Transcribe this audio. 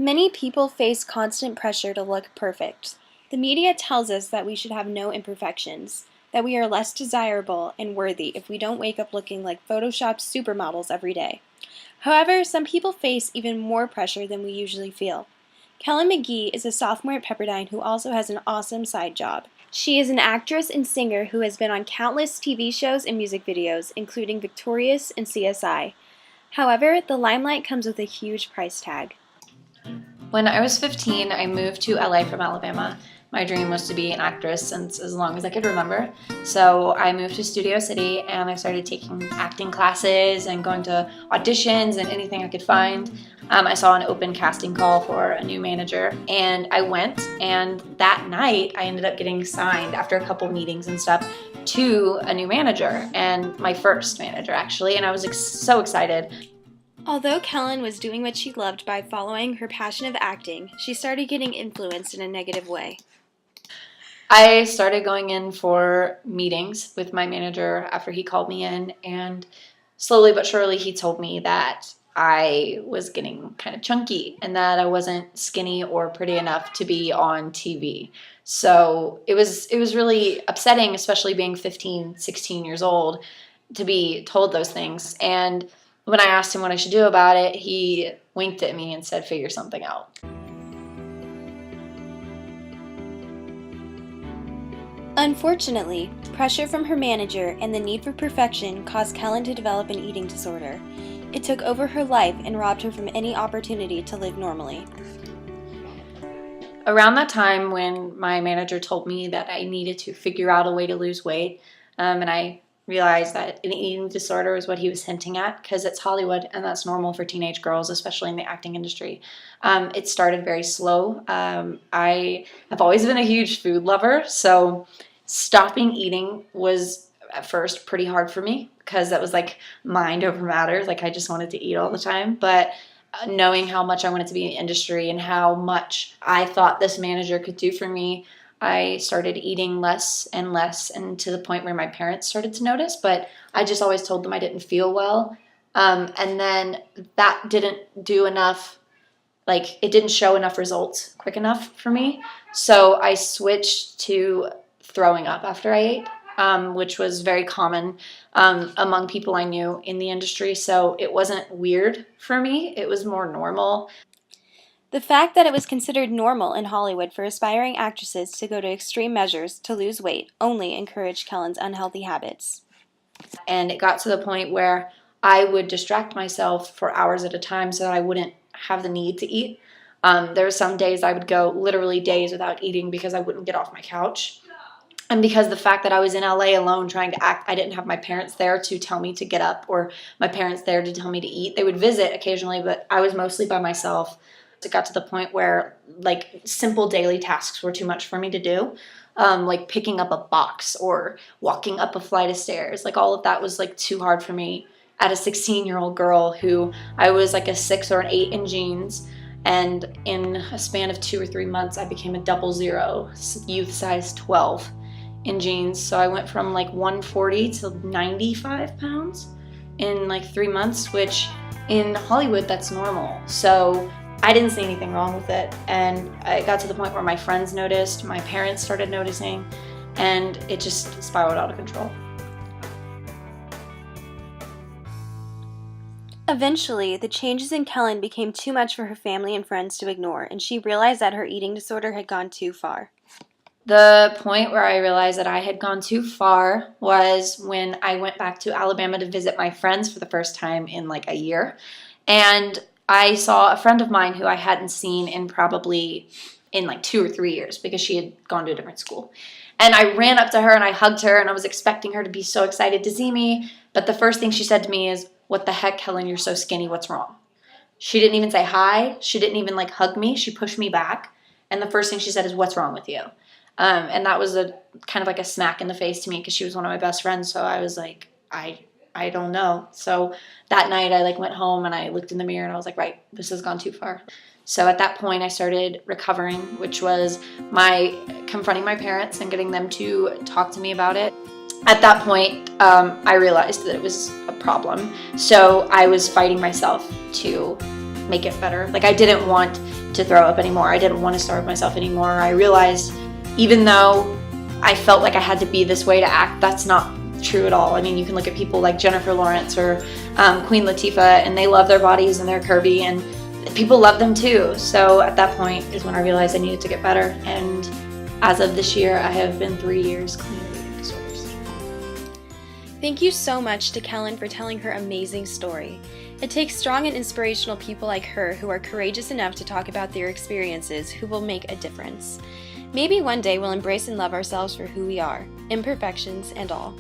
Many people face constant pressure to look perfect. The media tells us that we should have no imperfections, that we are less desirable and worthy if we don't wake up looking like Photoshopped supermodels every day. However, some people face even more pressure than we usually feel. Kellen McGee is a sophomore at Pepperdine who also has an awesome side job. She is an actress and singer who has been on countless TV shows and music videos, including Victorious and CSI. However, the limelight comes with a huge price tag. When I was 15, I moved to LA from Alabama. My dream was to be an actress since as long as I could remember. So I moved to Studio City and I started taking acting classes and going to auditions and anything I could find. I saw an open casting call for a new manager and I went, and that night I ended up getting signed after a couple meetings and stuff to a new manager, and my first manager actually, and I was so excited. Although Kellen was doing what she loved by following her passion of acting, she started getting influenced in a negative way. I started going in for meetings with my manager after he called me in, and slowly but surely he told me that I was getting kind of chunky and that I wasn't skinny or pretty enough to be on TV. So it was really upsetting, especially being 15, 16 years old, to be told those things. And when I asked him what I should do about it, he winked at me and said, "Figure something out." Unfortunately, pressure from her manager and the need for perfection caused Kellen to develop an eating disorder. It took over her life and robbed her from any opportunity to live normally. Around that time when my manager told me that I needed to figure out a way to lose weight, and I realized that an eating disorder is what he was hinting at, because it's Hollywood and that's normal for teenage girls, especially in the acting industry. It started very slow. I have always been a huge food lover, so stopping eating was at first pretty hard for me because that was like mind over matter. Like I just wanted to eat all the time. But knowing how much I wanted to be in the industry and how much I thought this manager could do for me, I started eating less and less, and to the point where my parents started to notice, but I just always told them I didn't feel well. And then that didn't do enough, like it didn't show enough results quick enough for me. So I switched to throwing up after I ate, which was very common among people I knew in the industry. So it wasn't weird for me, it was more normal. The fact that it was considered normal in Hollywood for aspiring actresses to go to extreme measures to lose weight only encouraged Kellen's unhealthy habits. And it got to the point where I would distract myself for hours at a time so that I wouldn't have the need to eat. There were some days I would go literally days without eating because I wouldn't get off my couch. And because the fact that I was in LA alone trying to act, I didn't have my parents there to tell me to get up or my parents there to tell me to eat. They would visit occasionally, but I was mostly by myself. It got to the point where like simple daily tasks were too much for me to do, like picking up a box or walking up a flight of stairs. Like all of that was like too hard for me at a 16-year-old girl who I was like a 6 or an 8 in jeans. And in a span of 2 or 3 months, I became a 00, youth size 12 in jeans. So I went from like 140 to 95 pounds in like 3 months, which in Hollywood, that's normal. So I didn't see anything wrong with it, and it got to the point where my friends noticed, my parents started noticing, and it just spiraled out of control. Eventually, the changes in Kellen became too much for her family and friends to ignore, and she realized that her eating disorder had gone too far. The point where I realized that I had gone too far was when I went back to Alabama to visit my friends for the first time in like a year, and I saw a friend of mine who I hadn't seen in probably in like 2 or 3 years because she had gone to a different school. And I ran up to her and I hugged her, and I was expecting her to be so excited to see me. But the first thing she said to me is, "What the heck, Helen, you're so skinny, what's wrong?" She didn't even say hi. She didn't even like hug me. She pushed me back. And the first thing she said is, "What's wrong with you?" And that was a kind of like a smack in the face to me because she was one of my best friends. So I was like, I don't know. So that night I like went home and I looked in the mirror and I was like, right, this has gone too far. So at that point I started recovering, which was my confronting my parents and getting them to talk to me about it. At that point, I realized that it was a problem. So I was fighting myself to make it better. Like, I didn't want to throw up anymore. I didn't want to starve myself anymore. I realized even though I felt like I had to be this way to act, that's not true at all. I mean, you can look at people like Jennifer Lawrence or Queen Latifah, and they love their bodies and they're curvy, and people love them too. So at that point is when I realized I needed to get better. And as of this year, I have been 3 years clean of eating disorders. Thank you so much to Kellen for telling her amazing story. It takes strong and inspirational people like her who are courageous enough to talk about their experiences who will make a difference. Maybe one day we'll embrace and love ourselves for who we are, imperfections and all.